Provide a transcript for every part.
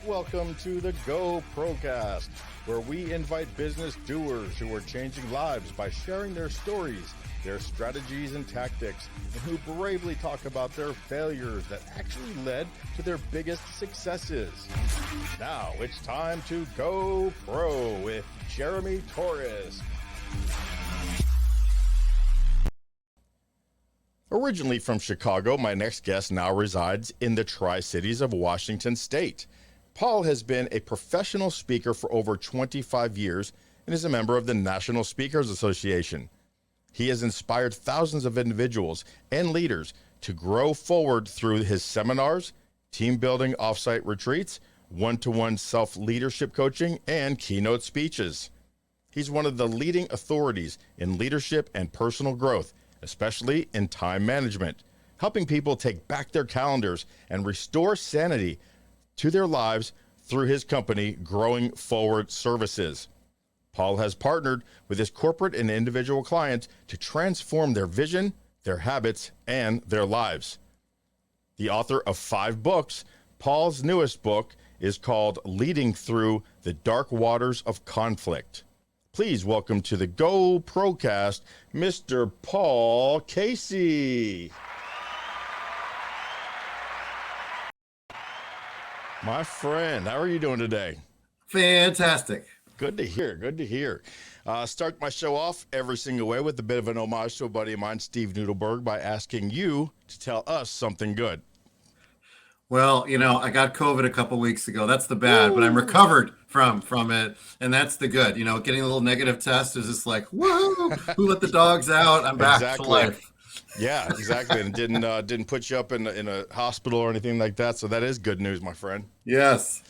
Welcome to the GoPROcast, where we invite business doers who are changing lives by sharing their stories, their strategies and tactics, and who bravely talk about their failures that actually led to their biggest successes. Now it's time to Go Pro with Jeremy Torres. Originally from Chicago, my next guest now resides in the Tri-Cities of Washington State. Paul has been a professional speaker for over 25 years and is a member of the National Speakers Association. He has inspired thousands of individuals and leaders to grow forward through his seminars, team building offsite retreats, one-to-one self-leadership coaching, and keynote speeches. He's one of the leading authorities in leadership and personal growth, especially in time management, helping people take back their calendars and restore sanity to their lives through his company, Growing Forward Services. Paul has partnered with his corporate and individual clients to transform their vision, their habits, and their lives. The author of 5 books, Paul's newest book is called Leading Through the Dark Waters of Conflict. Please welcome to the GoPROcast, Mr. Paul Casey. My friend, how are you doing today? Fantastic. Good to hear. Good to hear. Start my show off every single way with a bit of an homage to a buddy of mine, Steve Noodleberg, by asking you to tell us something good. Well, I got COVID a couple weeks ago. That's the bad, but I'm recovered from it, and that's the good. Getting a little negative test is just like, whoa, who let the dogs out? I'm back to life. Yeah, exactly. And didn't put you up in a hospital or anything like that. So that is good news, my friend. Yes.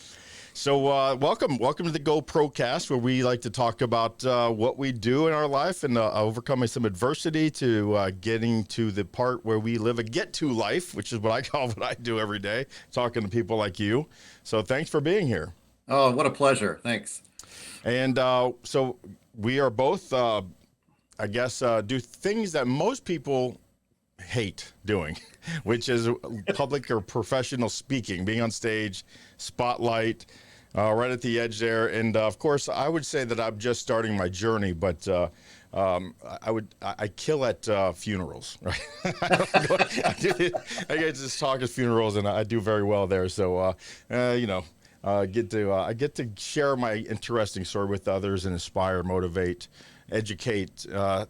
So welcome to the GoPROcast, where we like to talk about what we do in our life and overcoming some adversity to getting to the part where we live a get-to life, which is what I call what I do every day, talking to people like you. So thanks for being here. Oh, what a pleasure. Thanks. And so we are both, do things that most people hate doing, which is public or professional speaking, being on stage, spotlight, right at the edge there. And of course, I would say that I'm just starting my journey, but I kill at funerals, right? I get to talk at funerals, and I do very well there. So, I get to share my interesting story with others and inspire, motivate, educate.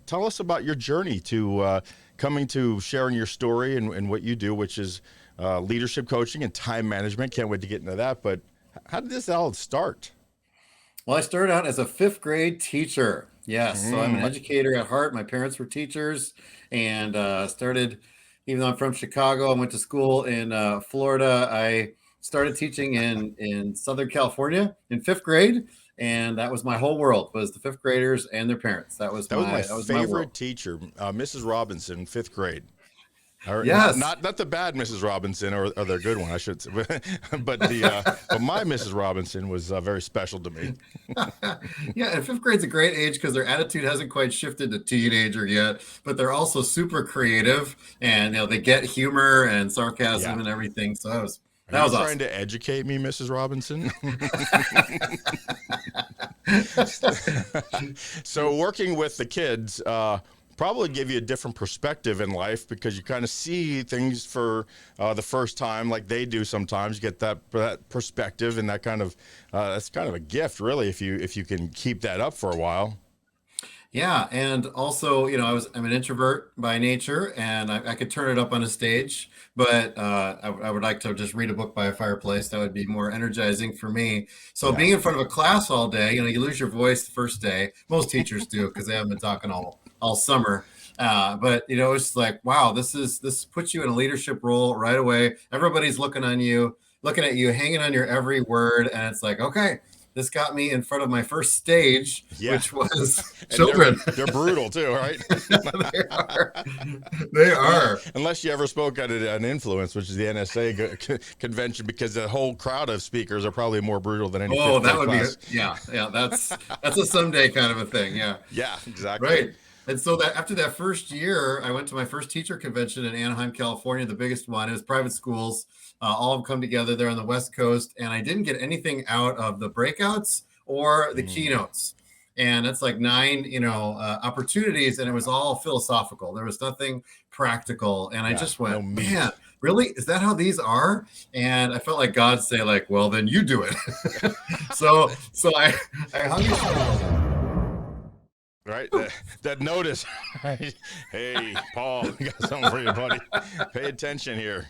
Tell us about your journey to coming to sharing your story and what you do, which is leadership coaching and time management. Can't wait to get into that. But how did this all start? Well, I started out as a 5th grade teacher. Yes. So I'm an educator at heart. My parents were teachers, and started, even though I'm from Chicago, I went to school in Florida. I started teaching in Southern California in 5th grade. And that was my whole world, was the 5th graders and their parents. That was my favorite teacher, Mrs. Robinson, 5th grade. Yes. Not the bad Mrs. Robinson or the good one, I should say. but my Mrs. Robinson was very special to me. Yeah, and 5th grade's a great age because their attitude hasn't quite shifted to teenager yet, but they're also super creative, and they get humor and sarcasm and everything. So that was awesome. Trying to educate me, Mrs. Robinson? So working with the kids probably give you a different perspective in life, because you kind of see things for the first time like they do sometimes. You get that perspective, and that kind of that's kind of a gift, really, if you can keep that up for a while. Yeah, and also, I'm an introvert by nature, and I could turn it up on a stage, but I would like to just read a book by a fireplace. That would be more energizing for me. So being in front of a class all day, you lose your voice the first day. Most teachers do, because they haven't been talking all summer. But it's just like, wow, this puts you in a leadership role right away. Everybody's looking at you, hanging on your every word, and it's like, okay. This got me in front of my first stage, which was children. They're brutal too, right? They are. Unless you ever spoke at an Influence, which is the NSA convention, because the whole crowd of speakers are probably more brutal than any. Oh, that would class. Be yeah. That's a someday kind of a thing. Yeah. Yeah, exactly. Right. And so that after that first year, I went to my first teacher convention in Anaheim, California, the biggest one. It was private schools, all of them come together there on the West Coast. And I didn't get anything out of the breakouts or the keynotes. And it's like 9, opportunities, and it was all philosophical. There was nothing practical. And I just went, man, really? Is that how these are? And I felt like God say, like, well, then you do it. so I hung it. Right, that notice. Hey, Paul, I got something for you, buddy. Pay attention here.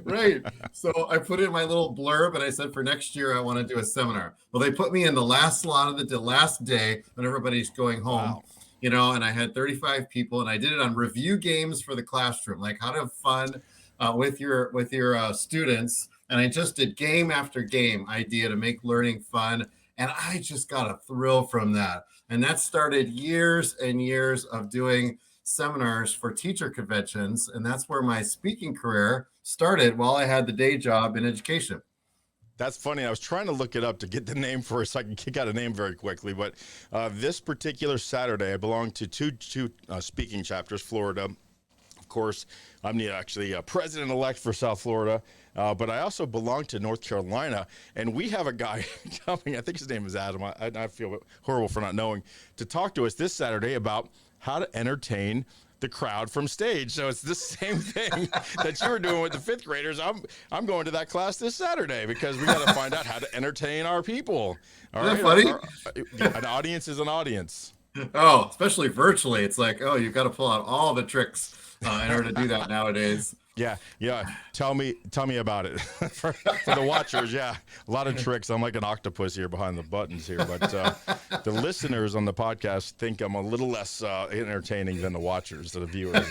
Right. So I put in my little blurb and I said, for next year, I want to do a seminar. Well, they put me in the last slot of the last day when everybody's going home, and I had 35 people, and I did it on review games for the classroom, like how to have fun with your students. And I just did game after game idea to make learning fun. And I just got a thrill from that. And that started years and years of doing seminars for teacher conventions. And that's where my speaking career started while I had the day job in education. That's funny. I was trying to look it up to get the name for it so I can kick out a name very quickly. But this particular Saturday, I belong to two speaking chapters, Florida. Of course, I'm actually president-elect for South Florida, but I also belong to North Carolina, and we have a guy coming, I think his name is Adam, I feel horrible for not knowing, to talk to us this Saturday about how to entertain the crowd from stage. So it's the same thing that you were doing with the 5th graders. I'm going to that class this Saturday because we got to find out how to entertain our people. All right, funny? An audience is an audience. Oh, especially virtually. It's like, you've got to pull out all the tricks in order to do that nowadays. Yeah. Tell me about it for the watchers. Yeah, a lot of tricks. I'm like an octopus here behind the buttons here, but the listeners on the podcast think I'm a little less entertaining than the watchers, the viewers.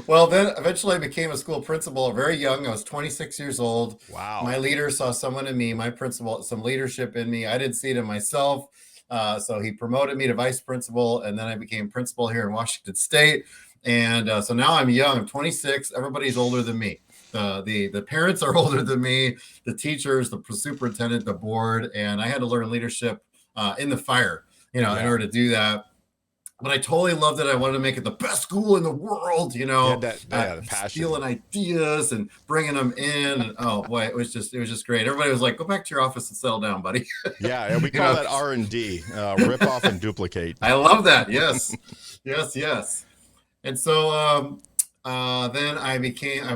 Well, then eventually I became a school principal very young. I was 26 years old. Wow. My leader saw someone in me, my principal, some leadership in me. I didn't see it in myself. So he promoted me to vice principal, and then I became principal here in Washington State. And so now I'm young, I'm 26. Everybody's older than me. The parents are older than me, the teachers, the superintendent, the board, and I had to learn leadership in the fire, in order to do that. But I totally loved it. I wanted to make it the best school in the world, the passion. Stealing ideas and bringing them in. And oh boy, it was just great. Everybody was like, "Go back to your office and settle down, buddy." Yeah, we call that R&D, rip off and duplicate. I love that. Yes, yes. And so then I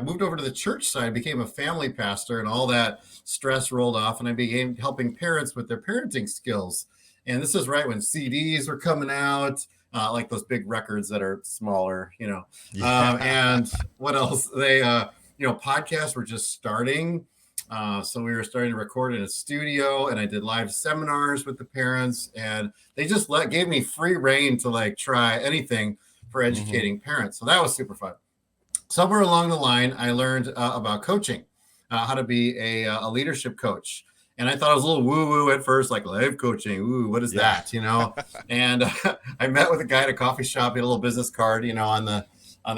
moved over to the church side, became a family pastor, and all that stress rolled off, and I began helping parents with their parenting skills. And this is right when CDs were coming out, like those big records that are smaller, and what else? They, podcasts were just starting. So we were starting to record in a studio, and I did live seminars with the parents, and they just gave me free reign to try anything for educating parents. So that was super fun. Somewhere along the line, I learned about coaching, how to be a leadership coach. And I thought it was a little woo-woo at first, like life coaching. Ooh, what is that? And I met with a guy at a coffee shop. He had a little business card, on the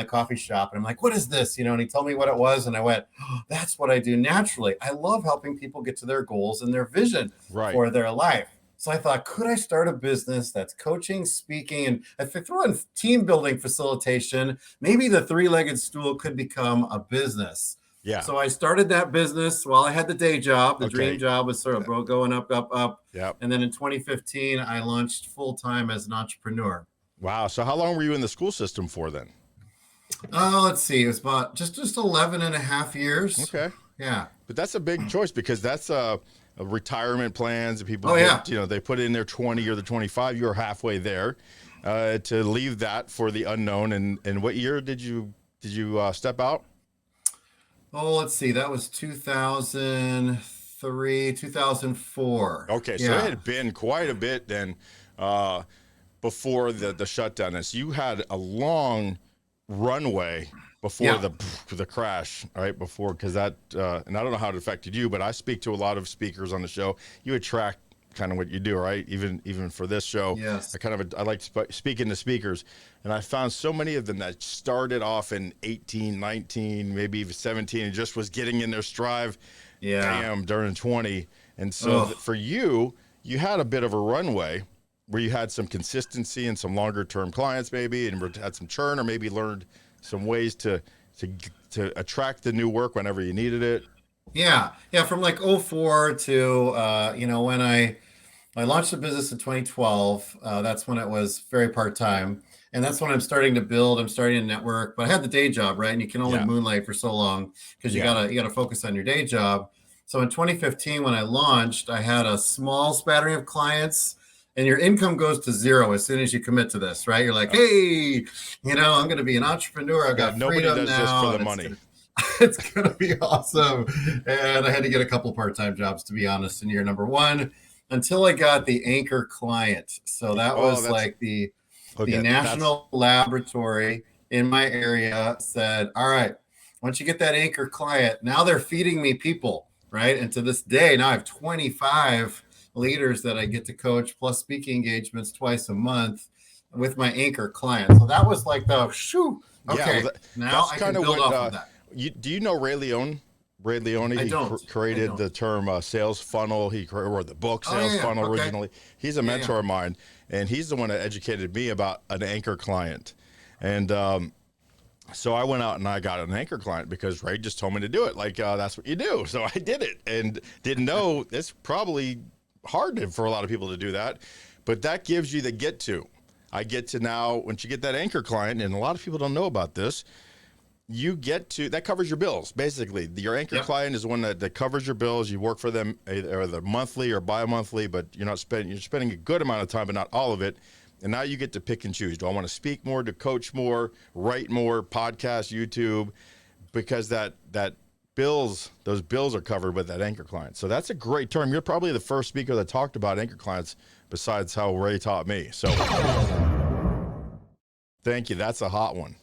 coffee shop. And I'm like, what is this? And he told me what it was. And I went, that's what I do naturally. I love helping people get to their goals and their vision for their life. So I thought, could I start a business that's coaching, speaking, and if I throw in team building facilitation, maybe the 3-legged stool could become a business. Yeah. So I started that business while I had the day job. The dream job was sort of going up. Yep. And then in 2015, I launched full-time as an entrepreneur. Wow. So how long were you in the school system for then? Let's see. It was about just 11 and a half years. Okay. Yeah. But that's a big choice because that's retirement plans. People, they put in their 20 or the 25. You're halfway there. To leave that for the unknown. And what year did you step out? Oh, let's see. That was 2003, 2004. Okay, so it had been quite a bit then before the shutdown. And so you had a long runway before the crash, right? Because that, and I don't know how it affected you, but I speak to a lot of speakers on the show. You attract kind of what you do, right? Even for this show, yes. I like speaking to speakers, and I found so many of them that started off in 18, 19, maybe even 17, and just was getting in their stride. Yeah, during 20, and so for you had a bit of a runway. where you had some consistency and some longer term clients maybe, and had some churn, or maybe learned some ways to attract the new work whenever you needed it? Yeah. Yeah. From like '04 to, when I launched the business in 2012. That's when it was very part-time. And that's when I'm starting to build, I'm starting to network, but I had the day job, right? And you can only Yeah. moonlight for so long because you Yeah. gotta focus on your day job. So in 2015, when I launched, I had a small spattering of clients, and your income goes to zero as soon as you commit to this, right? You're like, hey, I'm going to be an entrepreneur. I've Yeah. got Nobody freedom does this for now, the and money. it's gonna be awesome. And I had to get a couple part-time jobs, to be honest, in year number one, until I got the anchor client. So that Oh, was that's like the okay. That's national laboratory in my area said, all right, once you get that anchor client, now they're feeding me people, right? And to this day, now I have 25 leaders that I get to coach, plus speaking engagements twice a month with my anchor client. So that was like the shoo. yeah. Well, Okay, now that's I kind can of build what. off of that. Do you know Ray Leone? Ray Leone, I he don't. I created the don't. term sales funnel. He wrote the book Oh yeah, Sales yeah. Funnel Okay. originally. He's a Yeah, yeah. mentor of mine, and he's the one that educated me about an anchor client. And so I went out and I got an anchor client because Ray just told me to do it. Like, that's what you do. So I did it, and didn't know it's probably hard for a lot of people to do that, but that gives you the get to. I get to now, once you get that anchor client, and a lot of people don't know about this, you get to, that covers your bills. Basically, your anchor Yep. client is the one that covers your bills. You work for them either monthly or bi-monthly, but you're spending a good amount of time, but not all of it. And now you get to pick and choose. Do I want to speak more, to coach more, write more, podcast, YouTube? Because those bills are covered with that anchor client. So that's a great term. You're probably the first speaker that talked about anchor clients besides how Ray taught me. So thank you. That's a hot one.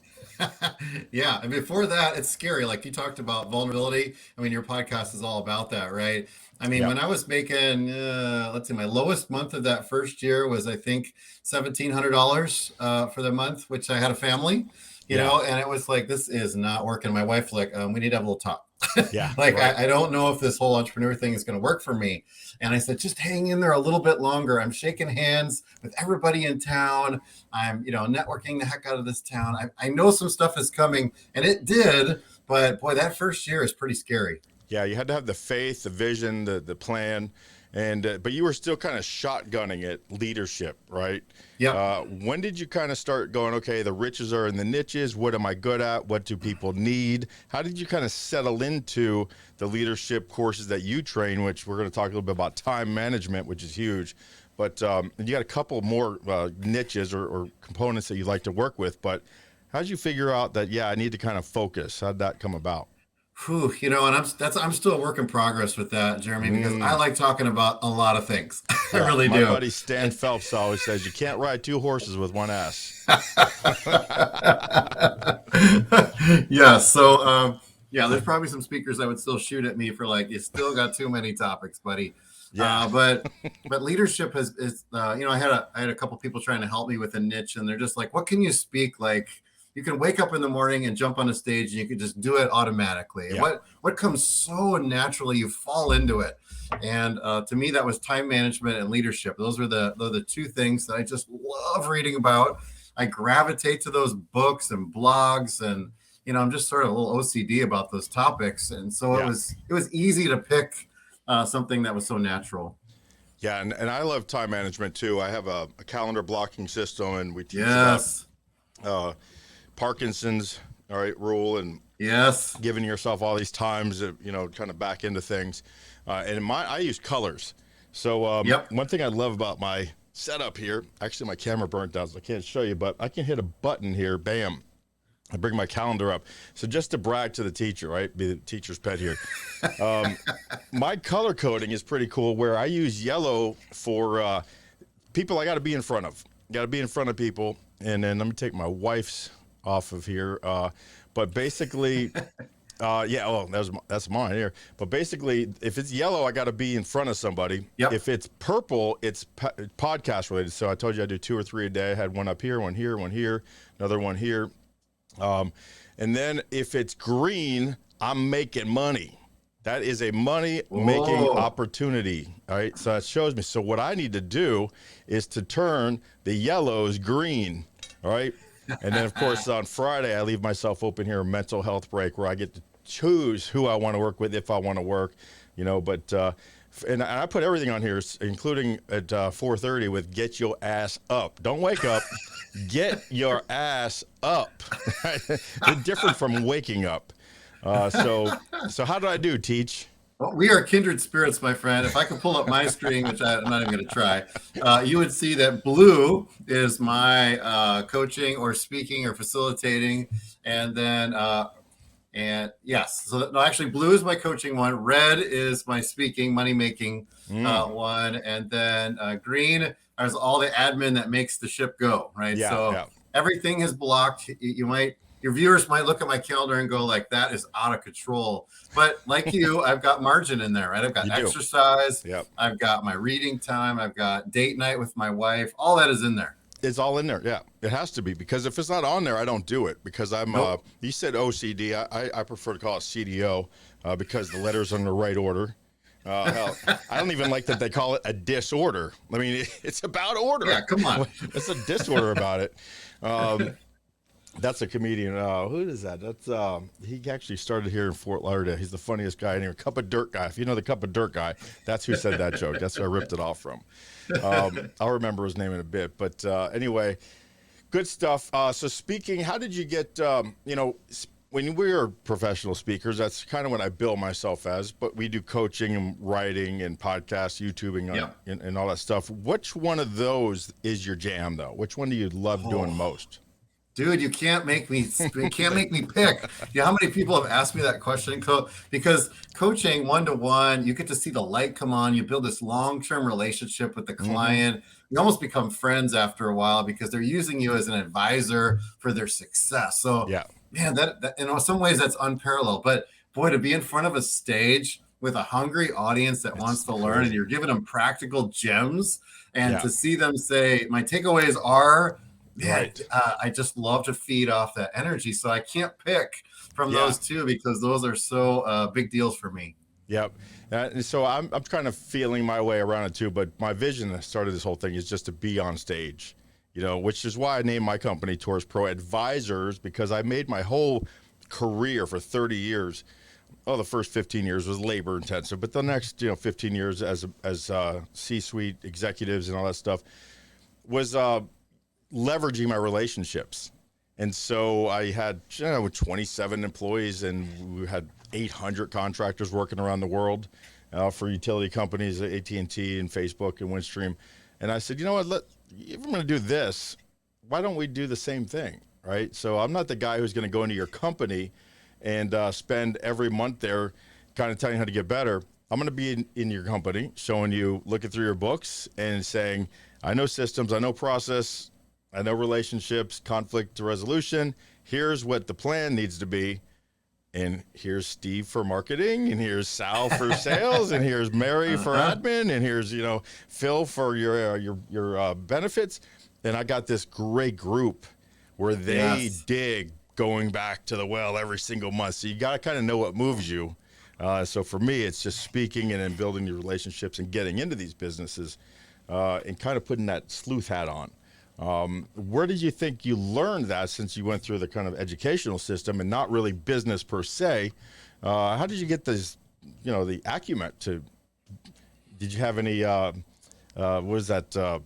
Yeah, and before that, it's scary. Like you talked about vulnerability. I mean, your podcast is all about that, right? I mean, Yeah. when I was making, let's see, my lowest month of that first year was, I think, $1,700 for the month, which I had a family, Yeah. and it was like, this is not working. My wife, like, we need to have a little talk. Yeah. Like, Right. I don't know if this whole entrepreneur thing is going to work for me. And I said, just hang in there a little bit longer. I'm shaking hands with everybody in town. I'm, networking the heck out of this town. I know some stuff is coming, and it did. But boy, that first year is pretty scary. Yeah, you had to have the faith, the vision, the plan, and but you were still kind of shotgunning it, leadership, right? Yep. When did you kind of start going, okay, the riches are in the niches. What am I good at? What do people need? How did you kind of settle into the leadership courses that you train, which we're going to talk a little bit about time management, which is huge. But you got a couple more niches or components that you like to work with. But how did you figure out that, yeah, I need to kind of focus? How did that come about? Whew, and I'm still a work in progress with that, Jeremy, because I like talking about a lot of things. I Yeah, really my do. buddy Stan Phelps always says you can't ride two horses with one ass. Yeah. So, yeah, there's probably some speakers that would still shoot at me for like, you still got too many topics, buddy. Yeah, But leadership is I had a couple people trying to help me with a niche, and they're just like, what can you speak? Like, you can wake up in the morning and jump on a stage, and you can just do it automatically. yeah, What comes so naturally, you fall into it. And to me, that was time management and leadership. Those are the two things that I just love reading about. I gravitate to those books and blogs, and I'm just sort of a little OCD about those topics. And so yeah, it was easy to pick something that was so natural. yeah. And I love time management too. I have a calendar blocking system, and we teach about Yes. Parkinson's, all right, rule, and Yes. giving yourself all these times, kind of back into things. And I use colors. So Yep. one thing I love about my setup here, actually my camera burnt out, so I can't show you, but I can hit a button here, bam. I bring my calendar up. So just to brag to the teacher, right? Be the teacher's pet here. My color coding is pretty cool, where I use yellow for people I got to be in front of. Got to be in front of people. And then let me take my wife's off of here. But basically, that's mine here. But basically, if it's yellow, I got to be in front of somebody. Yep. If it's purple, it's podcast related. So I told you I do 2 or 3 a day. I had one up here, one here, one here, another one here. And then if it's green, I'm making money. That is a money-making Oh, opportunity. All right. So that shows me. So what I need to do is to turn the yellows green. All right. And then, of course, on Friday, I leave myself open here a mental health break where I get to choose who I want to work with, if I want to work, but and I put everything on here, including at 4:30 with "Get your ass up." Don't wake up. Get your ass up. They're different from waking up. So how did I do, Teach? well, we are kindred spirits, my friend. If I could pull up my screen, which I'm not even going to try, you would see that blue is my coaching or speaking or facilitating, and then and yes, so no, actually, blue is my coaching one. Red is my speaking, money making one, and then green is all the admin that makes the ship go. Right. Yeah, So yeah. everything is blocked. Your viewers might look at my calendar and go like, that is out of control. But like you, I've got margin in there, right? I've got You do. exercise. Yep. I've got my reading time. I've got date night with my wife. All that is in there. It's all in there. Yeah, it has to be, because if it's not on there, I don't do it, because I'm, Nope. you said OCD. I prefer to call it CDO because the letters are in the right order. Hell, I don't even like that they call it a disorder. I mean, it's about order. Yeah, come on. It's a disorder about it. That's a comedian. Who is that? That's he actually started here in Fort Lauderdale. He's the funniest guy in here. Cup of Dirt guy. If you know the Cup of Dirt guy, that's who said that joke. That's who I ripped it off from. I'll remember his name in a bit. But anyway, good stuff. So speaking, how did you get? When we're professional speakers, that's kind of what I bill myself as. But we do coaching and writing and podcasts, YouTubing, and all that stuff. Which one of those is your jam, though? Which one do you love doing most? Dude, you can't make me pick. You know how many people have asked me that question? Because coaching one-to-one, you get to see the light come on. You build this long-term relationship with the client. You almost become friends after a while because they're using you as an advisor for their success. So, Yeah. man, that in some ways that's unparalleled. But boy, to be in front of a stage with a hungry audience that wants to learn, and you're giving them practical gems, and to see them say, my takeaways are, I just love to feed off that energy. So I can't pick from those two because those are so big deals for me. Yep. So I'm kind of feeling my way around it too, but my vision that started this whole thing is just to be on stage, which is why I named my company Tours Pro Advisors, because I made my whole career for 30 years. Oh, the first 15 years was labor intensive, but the next, 15 years as C-suite executives and all that stuff was leveraging my relationships. And so I had 27 employees, and we had 800 contractors working around the world for utility companies, AT&T and Facebook and Windstream. And I said, you know what, if I'm going to do this, why don't we do the same thing, right? So I'm not the guy who's going to go into your company and spend every month there kind of telling you how to get better. I'm going to be in your company, showing you, looking through your books and saying, I know systems, I know process, I know relationships, conflict resolution. Here's what the plan needs to be. And here's Steve for marketing, and here's Sal for sales, and here's Mary for admin, and here's, Phil for your benefits. And I got this great group where they dig going back to the well every single month. So you got to kind of know what moves you. So for me, it's just speaking and then building your relationships and getting into these businesses and kind of putting that sleuth hat on. Where did you think you learned that, since you went through the kind of educational system and not really business per se? How did you get this, the acumen to, did you have any, what is that,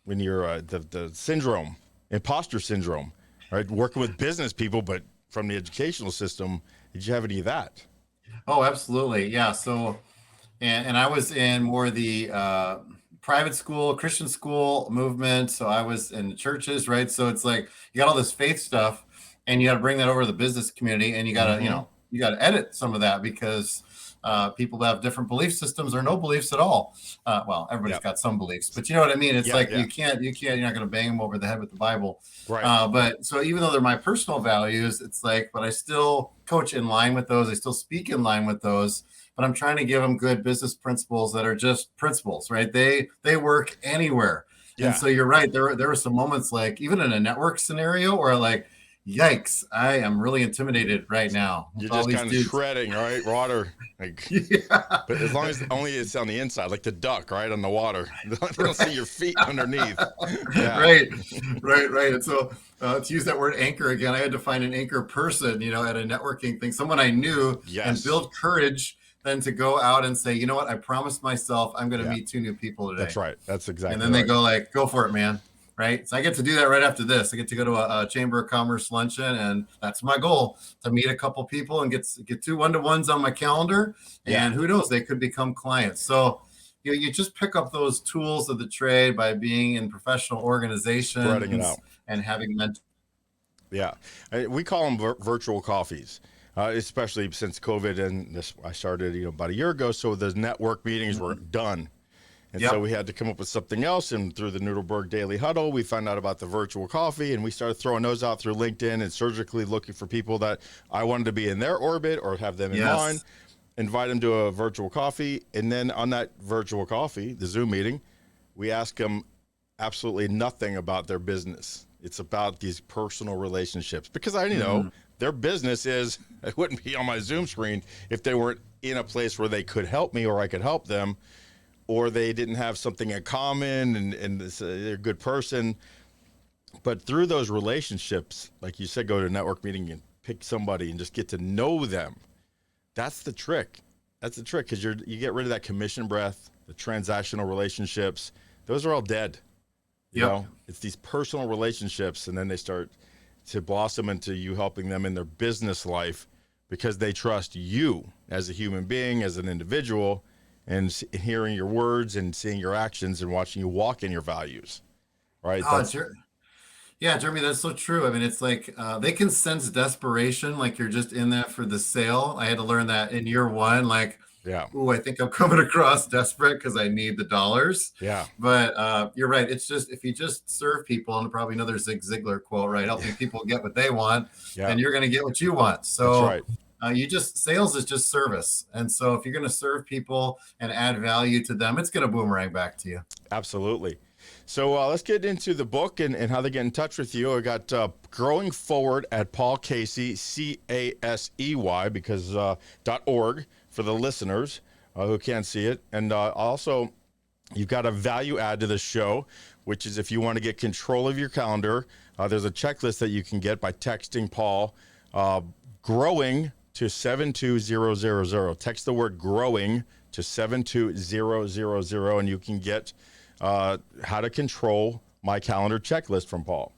when you're, the syndrome, imposter syndrome, right? Working with business people, but from the educational system, did you have any of that? Oh, absolutely. Yeah. So, and I was in more the, private school, Christian school movement. So I was in churches, right? So it's like you got all this faith stuff, and you got to bring that over to the business community, and you got to, you got to edit some of that because people have different belief systems or no beliefs at all. Well, everybody's got some beliefs, but you know what I mean? It's you're not going to bang them over the head with the Bible. Right. But so even though they're my personal values, it's like, but I still coach in line with those. I still speak in line with those. But I'm trying to give them good business principles that are just principles, right? They work anywhere. Yeah. And so you're right. There were some moments, like even in a network scenario, where like Yikes. I am really intimidated right now You're with all just these kind of dudes. shredding, right? Water. Like, Yeah. but as long as only it's on the inside, like the duck, right? On the water. They don't see Right. your feet underneath. Yeah. Right, right. And so to use that word anchor again, I had to find an anchor person, at a networking thing, someone I knew, and Yes. build courage then to go out and say, you know what, I promised myself I'm going to Yeah. meet 2 new people That's today. right. That's And exactly then they right. go like, go for it, man. Right. So I get to do that right after this. I get to go to a Chamber of Commerce luncheon, and that's my goal, to meet a couple people and get 2 one-to-ones on my calendar. Yeah. And who knows, they could become clients. So you just pick up those tools of the trade by being in professional Spreading it out. organizations and having mentors. Yeah. We call them virtual coffees. Especially since COVID and this, I started, about a year ago. So the network meetings were done. And so Yep. we had to come up with something else. And through the Noodleberg Daily Huddle, we found out about the virtual coffee, and we started throwing those out through LinkedIn and surgically looking for people that I wanted to be in their orbit or have them in mine, Yes. invite them to a virtual coffee. And then on that virtual coffee, the Zoom meeting, we ask them absolutely nothing about their business. It's about these personal relationships, because I know their business is, it wouldn't be on my Zoom screen if they weren't in a place where they could help me or I could help them, or they didn't have something in common and they're a good person. But through those relationships, like you said, go to a network meeting and pick somebody and just get to know them. That's the trick. That's the trick, because you get rid of that commission breath, the transactional relationships. Those are all dead. Yep. It's these personal relationships, and then they start to blossom into you helping them in their business life, because they trust you as a human being, as an individual, and hearing your words and seeing your actions and watching you walk in your values. Right? Oh, That's sure. Yeah, Jeremy, that's so true. I mean, it's like they can sense desperation, like you're just in that for the sale. I had to learn that in year 1. Like, yeah, ooh, I think I'm coming across desperate because I need the dollars. yeah, But you're right. It's just, if you just serve people, and probably another Zig Ziglar quote, right? Helping people get what they want, yeah. then you're going to get what you want. That's So right. sales is just service. And so if you're going to serve people and add value to them, it's going to boomerang back to you. Absolutely. So let's get into the book and how they get in touch with you. I got Growing Forward at Paul Casey, CASEY, because .org for the listeners who can't see it. And also, you've got a value add to the show, which is if you want to get control of your calendar, there's a checklist that you can get by texting Paul, growing to 72000. Text the word growing to 72000, and you can get how to control my calendar checklist from Paul.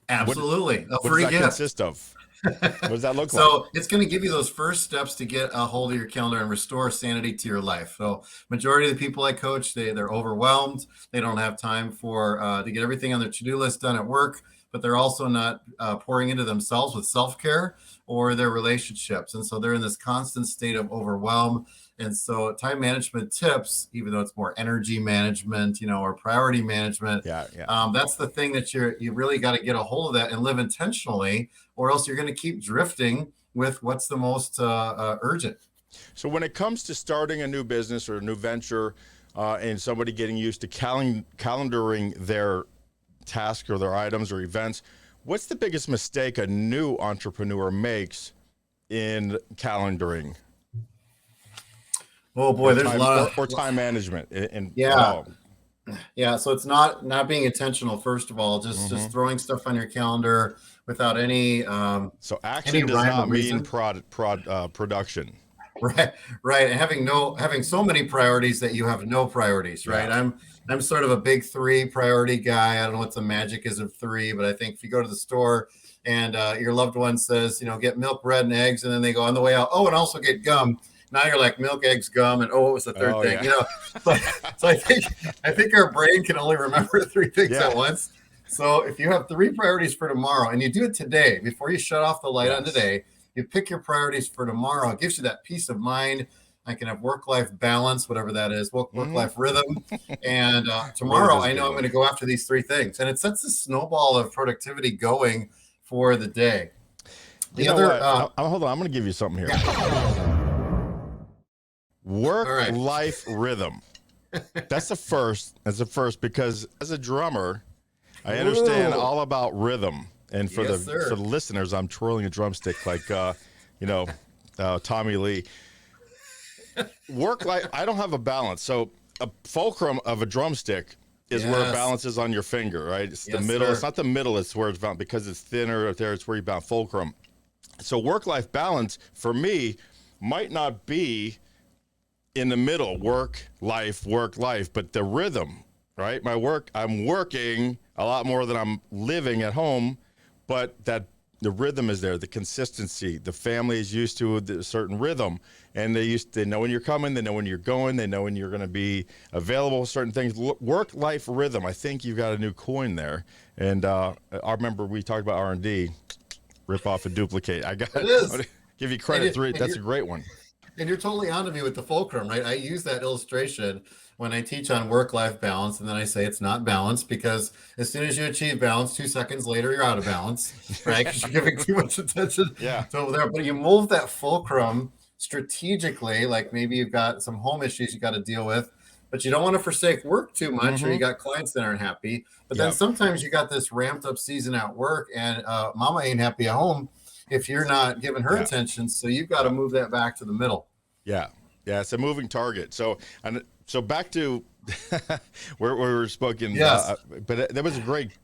Absolutely. A What does free that gift. consist of? What does that look like? So it's going to give you those first steps to get a hold of your calendar and restore sanity to your life. So majority of the people I coach, they're overwhelmed. They don't have time to get everything on their to-do list done at work, but they're also not pouring into themselves with self-care or their relationships. And so they're in this constant state of overwhelm. And so time management tips, even though it's more energy management, or priority management, Yeah. that's the thing that you really got to get a hold of that and live intentionally, or else you're going to keep drifting with what's the most urgent. So when it comes to starting a new business or a new venture, and somebody getting used to calendaring their tasks or their items or events, what's the biggest mistake a new entrepreneur makes in calendaring? Oh boy, there's a lot or of time management at yeah. all. Yeah, so it's not being intentional. First of all, just throwing stuff on your calendar without any So action any does rhyme or not mean reason. production. Right, and having so many priorities that you have no priorities. Right, Yeah. I'm sort of a big 3 priority guy. I don't know what the magic is of 3, but I think if you go to the store and your loved one says, get milk, bread, and eggs, and then they go on the way out, oh, and also get gum. Now you're like milk, eggs, gum, and what was the third thing? Yeah. So I think our brain can only remember 3 things at once. So if you have 3 priorities for tomorrow and you do it today before you shut off the light on today, you pick your priorities for tomorrow. It gives you that peace of mind. I can have work-life balance, whatever that is, work-life rhythm. And tomorrow I know I'm going to go after these 3 things, and it sets the snowball of productivity going for the day. Hold on, I'm going to give you something here. Yeah. Work-life rhythm. That's the first, because as a drummer, I understand all about rhythm. And for Yes, the sir. listeners, I'm twirling a drumstick like Tommy Lee. Work life. I don't have a balance. So a fulcrum of a drumstick is where it Yes. balances on your finger, right? It's the Yes, middle. It's sir. not the middle. It's where it's bound because it's thinner there. It's where you bound fulcrum. So work-life balance for me might not be in the middle, work life, but the rhythm, right? I'm working a lot more than I'm living at home, but that the rhythm is there, the consistency. The family is used to a certain rhythm, and they know when you're coming, they know when you're going, they know when you're going to be available. Certain things, work life rhythm. I think you've got a new coin there, and I remember we talked about R&D, rip off and duplicate. I'm It gonna is. give you And, credit. That's a great one. and you're totally onto me with the fulcrum, right? I use that illustration when I teach on work-life balance, and then I say it's not balance because as soon as you achieve balance, 2 seconds later you're out of balance, right? Because you're giving too much attention Yeah. to over there. But you move that fulcrum strategically, like maybe you've got some home issues you got to deal with, but you don't want to forsake work too much, or you got clients that aren't happy. But then Yeah. sometimes you got this ramped up season at work, and mama ain't happy at home if you're not giving her Yeah. attention. So you've got to Yeah. move that back to the middle. Yeah. Yeah. It's a moving target. So back to where we were spoken. Yes. But that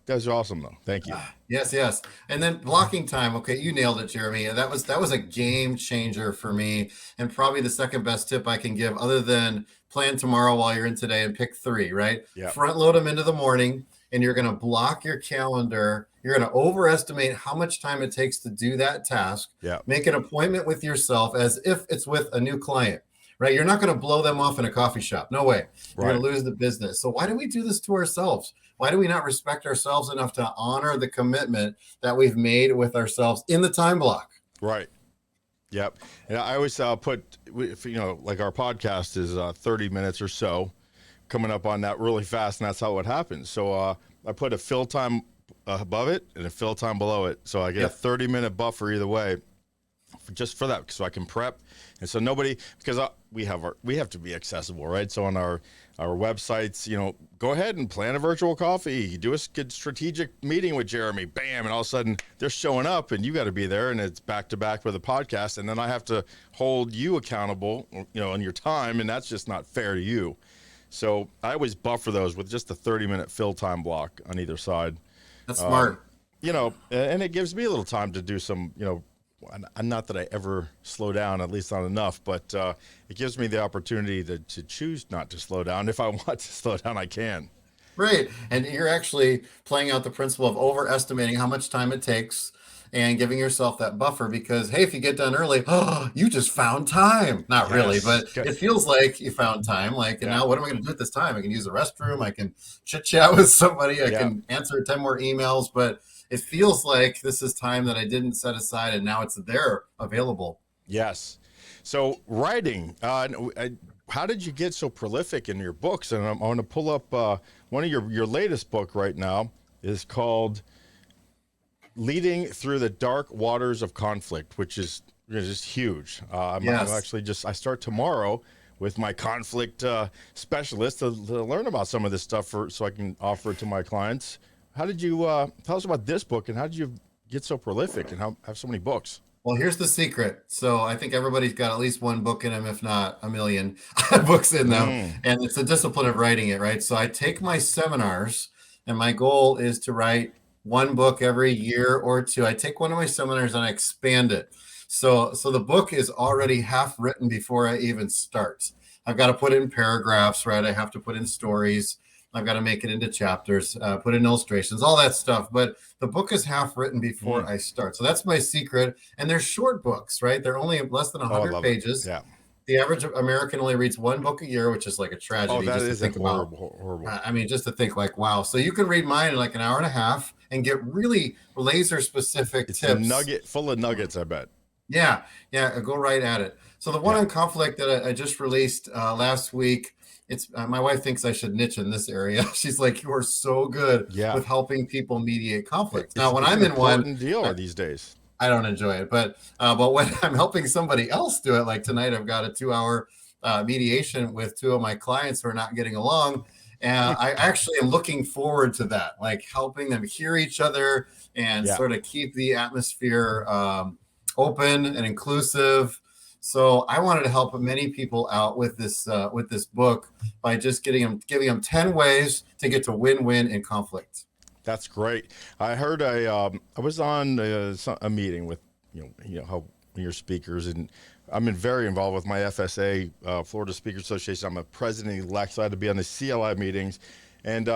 was awesome though. Thank you. Yes, yes. And then blocking time. Okay, you nailed it, Jeremy. That was a game changer for me, and probably the second best tip I can give, other than plan tomorrow while you're in today and pick three, right? Yeah. Front load them into the morning, and you're going to block your calendar. You're going to overestimate how much time it takes to do that task. Yeah. Make an appointment with yourself as if it's with a new client, right? You're not going to blow them off in a coffee shop. No way. You're Right. going to lose the business. So why do we do this to ourselves? Why do we not respect ourselves enough to honor the commitment that we've made with ourselves in the time block? Right. Yep. And I always put, like our podcast is 30 minutes or so, coming up on that really fast, and that's how it happens. So I put a fill time above it and a fill time below it. So I get a 30-minute buffer either way, just for that, so I can prep. And so because we have to be accessible, right? So on our websites, go ahead and plan a virtual coffee, do a good strategic meeting with Jeremy, bam, and all of a sudden they're showing up and you got to be there, and it's back to back with a podcast, and then I have to hold you accountable, on your time, and that's just not fair to you. So I always buffer those with just a 30-minute fill time block on either side. That's smart. And it gives me a little time to do some, not that I ever slow down, at least not enough, but it gives me the opportunity to choose not to slow down. If I want to slow down, I can. Right. And you're actually playing out the principle of overestimating how much time it takes and giving yourself that buffer because, hey, if you get done early, you just found time. Not really, but it feels like you found time. And now what am I going to do at this time? I can use the restroom. I can chit chat with somebody. I can answer 10 more emails, but it feels like this is time that I didn't set aside, and now it's there available. Yes. So writing, how did you get so prolific in your books? And I want to pull up one of your latest book right now is called Leading Through the Dark Waters of Conflict, which is just huge. I'm actually I start tomorrow with my conflict specialist to learn about some of this stuff so I can offer it to my clients. How did you tell us about this book, and how did you get so prolific and have so many books? Well, here's the secret. So I think everybody's got at least one book in them, if not a million books in them. And it's the discipline of writing it, right? So I take my seminars, and my goal is to write one book every year or two. I take one of my seminars and I expand it. So the book is already half written before I even start. I've got to put in paragraphs, right? I have to put in stories. I've got to make it into chapters, put in illustrations, all that stuff. But the book is half written before I start. So that's my secret. And they're short books, right? They're only less than 100 pages. Yeah. The average American only reads one book a year, which is like a tragedy. Oh, that just is to think horrible. I mean, just to think like, wow. So you can read mine in like an hour and a half and get really laser specific tips. It's a nugget full of nuggets, I bet. Yeah. Go right at it. So the one on conflict that I just released last week, it's my wife thinks I should niche in this area. She's like, you are so good with helping people mediate conflict. Now, when I'm in one deal these days, I don't enjoy it, but when I'm helping somebody else do it, like tonight, I've got a 2-hour mediation with two of my clients who are not getting along. And I actually am looking forward to that, like helping them hear each other and Yeah. sort of keep the atmosphere open and inclusive. So I wanted to help many people out with this book by just giving them 10 ways to get to win-win in conflict. That's great. I heard I was on a meeting with how your speakers, and I'm very involved with my FSA, Florida Speakers Association. I'm a president-elect, so I had to be on the CLI meetings, and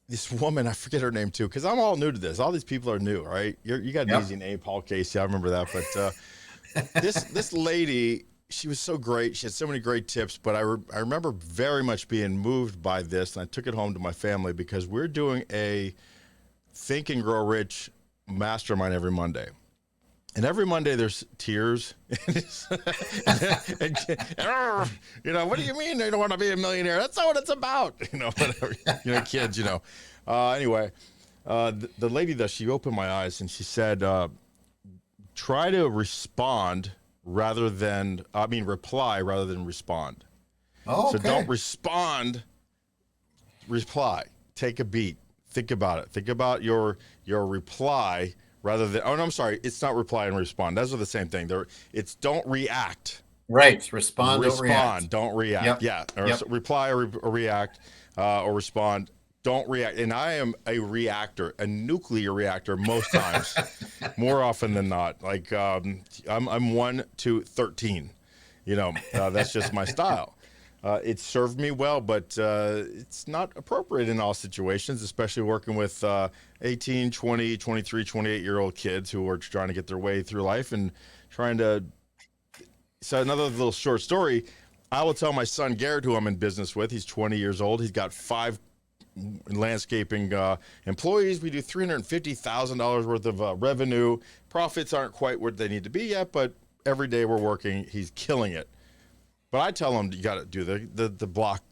this woman, I forget her name too, because I'm all new to this. All these people are new, right? You got an Yep. easy name, Paul Casey. I remember that, but this lady, she was so great. She had so many great tips, but I remember very much being moved by this, and I took it home to my family because we're doing a Think and Grow Rich mastermind every Monday. And every Monday there's tears. and, what do you mean they don't want to be a millionaire? That's not what it's about. Whatever. Kids, Anyway, the lady, though, she opened my eyes and she said, try to reply rather than respond. Oh, okay. So don't respond, reply. Take a beat. Think about it. Think about your reply rather than, I'm sorry, it's not reply and respond. Those are the same thing. It's don't react. Right. Respond, don't react. Don't react. Yep. Yeah. Or Yep. reply or react or respond. Don't react. And I am a reactor, a nuclear reactor most times, more often than not. Like I'm 1 to 13. That's just my style. It served me well, but it's not appropriate in all situations, especially working with 18, 20, 23, 28-year-old kids who are trying to get their way through life and trying to. So another little short story, I will tell my son Garrett, who I'm in business with. He's 20 years old. He's got 5 landscaping employees. We do $350,000 worth of revenue. Profits aren't quite where they need to be yet, but every day we're working. He's killing it. But I tell him you got to do the block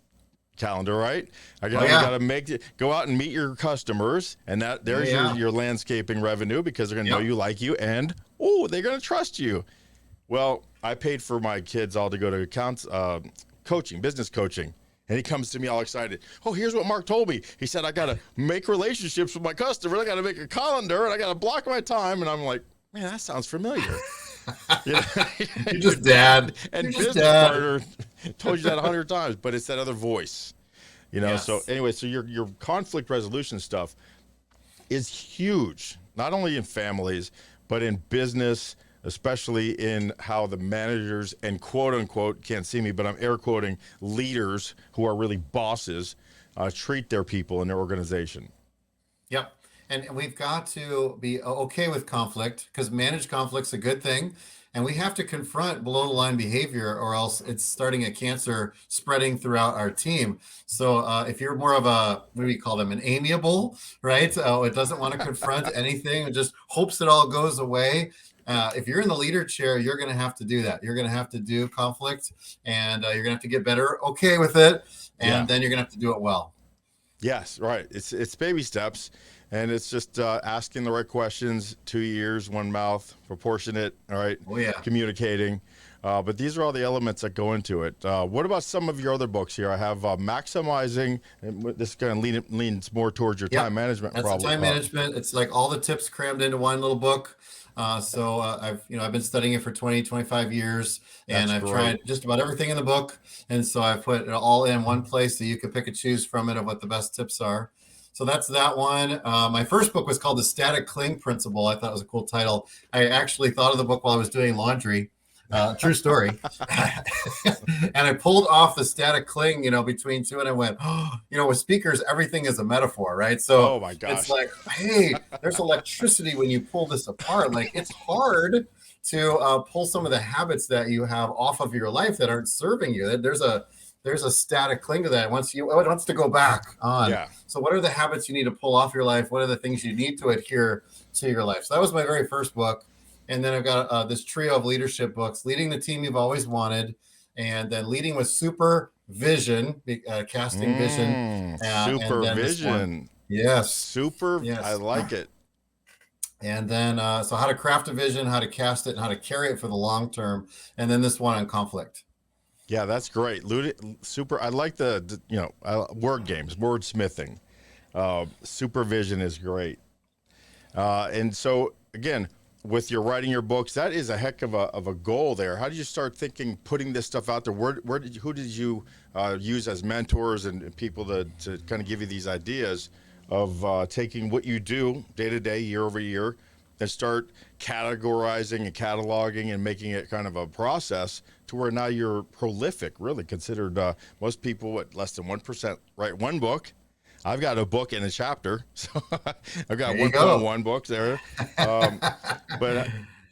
calendar, right? You got to go out and meet your customers, and there's your landscaping revenue because they're going to know you, like you, and they're going to trust you. Well, I paid for my kids all to go to business coaching. And he comes to me all excited. Oh, here's what Mark told me. He said, I got to make relationships with my customers. I got to make a calendar, and I got to block my time. And I'm like, man, that sounds familiar. You're just dad. And business partner told you that 100 times, but it's that other voice. Yes. So anyway, so your conflict resolution stuff is huge, not only in families, but in business, especially in how the managers and quote unquote, can't see me, but I'm air quoting, leaders who are really bosses treat their people in their organization. Yep. And we've got to be okay with conflict because managed conflict's a good thing. And we have to confront below the line behavior or else it's starting a cancer spreading throughout our team. So if you're more of what do we call them, an amiable, right? It doesn't want to confront anything and just hopes it all goes away. If you're in the leader chair, you're going to have to do that. You're going to have to do conflict and you're going to have to get better, okay with it. And then you're going to have to do it well. Yes, right. It's baby steps. And it's just asking the right questions, 2 ears, 1 mouth, proportionate, all right? Oh, yeah. Communicating. But these are all the elements that go into it. What about some of your other books here? I have Maximizing, and this kind of leans more towards your time management problem. That's time management. It's like all the tips crammed into one little book. So I've been studying it for 20, 25 years, and I've tried just about everything in the book. And so I've put it all in one place so you can pick and choose from it of what the best tips are. So that's that one. My first book was called The Static Cling Principle. I thought it was a cool title. I actually thought of the book while I was doing laundry. True story. And I pulled off the static cling, between two, and I went, with speakers, everything is a metaphor, right? So my gosh. It's like, hey, there's electricity when you pull this apart. Like it's hard to pull some of the habits that you have off of your life that aren't serving you. There's a static cling to that. It wants to go back on. Yeah. So what are the habits you need to pull off your life? What are the things you need to adhere to your life? So that was my very first book. And then I've got this trio of leadership books, Leading the Team You've Always Wanted, and then Leading with Supervision, Casting Vision. Supervision. Yes. Yes. I like it. And then, so how to craft a vision, how to cast it, and how to carry it for the long term. And then this one on conflict. Yeah, that's great. Super. I like word games, wordsmithing. Supervision is great. And so again, with your writing your books, that is a heck of a goal there. How did you start thinking, putting this stuff out there? Who did you use as mentors and people to kind of give you these ideas of taking what you do day to day, year over year, and start categorizing and cataloging and making it kind of a process to where now you're prolific, really considered, most people at less than 1% write one book. I've got a book and a chapter, so I've got There you go. 1.1 books there. Um, but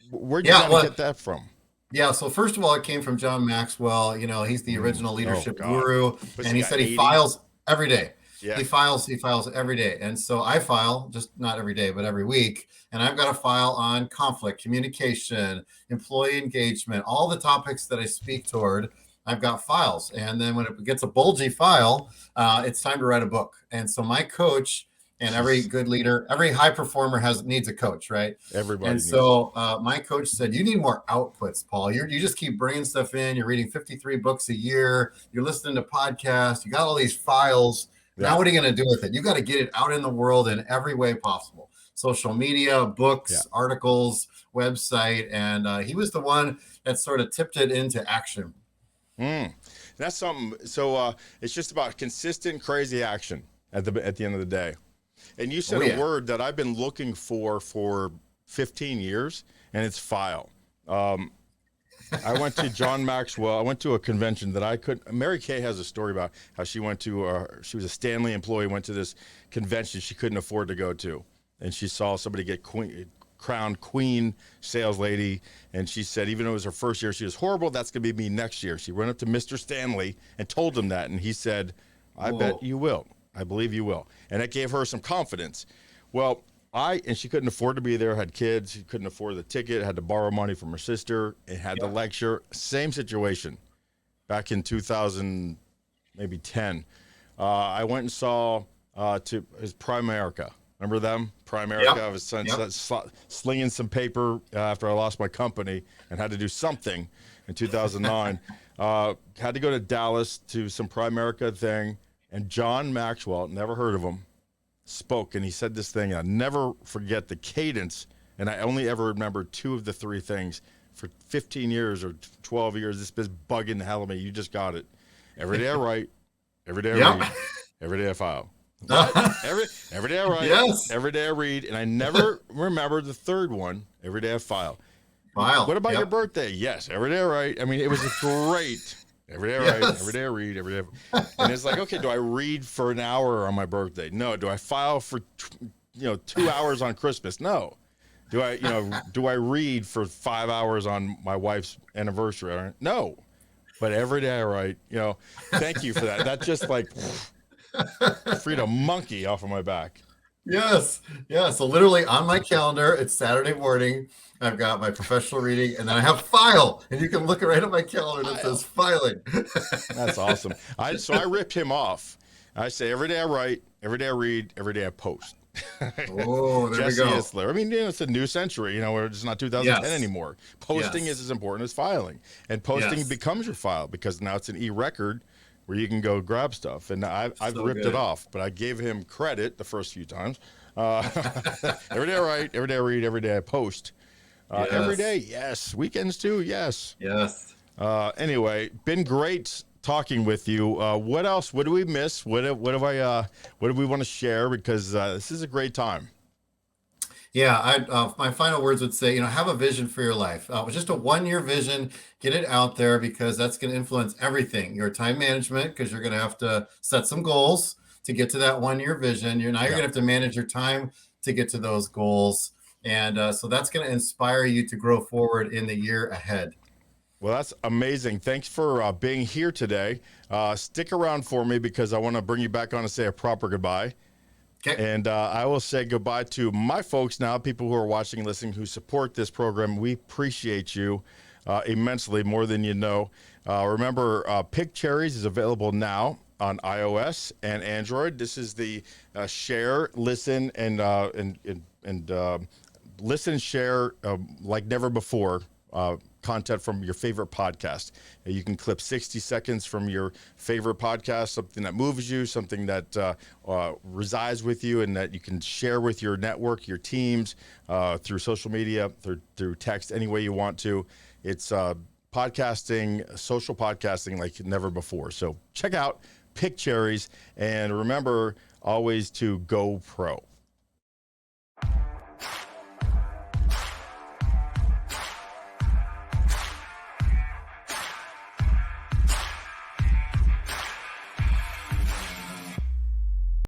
where'd you Yeah, kind of well, get that from? yeah. So first of all, it came from John Maxwell. He's the original Oh leadership God, guru, what's and he he got? said he 80? files every day. Yeah. He files every day. And so I file, just not every day, but every week. And I've got a file on conflict, communication, employee engagement, all the topics that I speak toward. I've got files. And then when it gets a bulgy file, it's time to write a book. And so my coach, and every Jeez. good leader, every high performer needs a coach, right? And Everybody needs it. so my coach said, you need more outputs, Paul. You just keep bringing stuff in. You're reading 53 books a year. You're listening to podcasts. You got all these files. Yeah. Now, what are you going to do with it? You got to get it out in the world in every way possible. Social media, Yeah. books, articles, website. And he was the one that sort of tipped it into action. That's something. So it's just about consistent, crazy action at the end of the day. And you said Oh, a yeah. word that I've been looking for 15 years, and it's file. I went to John Maxwell. I went to a convention that I couldn't. Mary Kay has a story about how she went to. She was a Stanley employee. Went to this convention she couldn't afford to go to, and she saw somebody get crowned queen sales lady, and she said even though it was her first year, she was horrible. That's gonna be me next year. She went up to Mr. Stanley and told him that, and he said, "I bet you will. I believe you will," and it gave her some confidence. Well, and she couldn't afford to be there, had kids, she couldn't afford the ticket, had to borrow money from her sister, and had the lecture. Same situation back in 2000, maybe 10. I went and saw to his Primerica. Remember them? Primerica. I was slinging some paper after I lost my company and had to do something in 2009. Had to go to Dallas to some Primerica thing, and John Maxwell, never heard of him, spoke, and he said this thing. I'll never forget the cadence, and I only ever remember two of the three things for 15 years or 12 years. This is bugging the hell out of me. You just got it. Every day I write, every day I read, every day I file. What? every day I write, Yes. every day I read, and I never remember the third one. Every day I file. File. What about your birthday? Yes, every day I write. I mean, it was great. Every day I write, every day I read, every day. And it's like, okay, do I read for an hour on my birthday? No. Do I file for 2 hours on Christmas? No. Do I read for 5 hours on my wife's anniversary? No. But every day I write, thank you for that. That just like freed a monkey off of my back. Yes. Yeah. So literally on my calendar, it's Saturday morning. I've got my professional reading, and then I have file, and you can look right at my calendar that says filing. That's awesome. So I ripped him off. I say every day I write, every day I read, every day I post. Oh, there Jesse we go. Isler. I mean, it's a new century. We're just not 2010 Yes. anymore. Posting is as important as filing, and posting becomes your file because now it's an e-record where you can go grab stuff. And I've ripped it off, but I gave him credit the first few times. Every day I write, every day I read, every day I post. Every day, yes. Weekends too, yes. Yes. Anyway, been great talking with you. What else? What do we miss? What do we want to share? Because this is a great time. Yeah, my final words would say, have a vision for your life. Just a 1-year vision, get it out there because that's going to influence everything. Your time management, because you're going to have to set some goals to get to that 1-year vision. You're going to have to manage your time to get to those goals. And so that's going to inspire you to grow forward in the year ahead. Well, that's amazing. Thanks for being here today. Stick around for me because I want to bring you back on and say a proper goodbye. Okay. And I will say goodbye to my folks now, people who are watching and listening, who support this program. We appreciate you immensely, more than you know. Remember, Pick Cherries is available now on iOS and Android. This is the share, listen, and listen, share like never before content from your favorite podcast. You can clip 60 seconds from your favorite podcast, something that moves you, something that resides with you, and that you can share with your network, your teams, through social media, through text, any way you want to. It's podcasting, social podcasting like never before. So check out Pick Cherries, and remember always to go pro.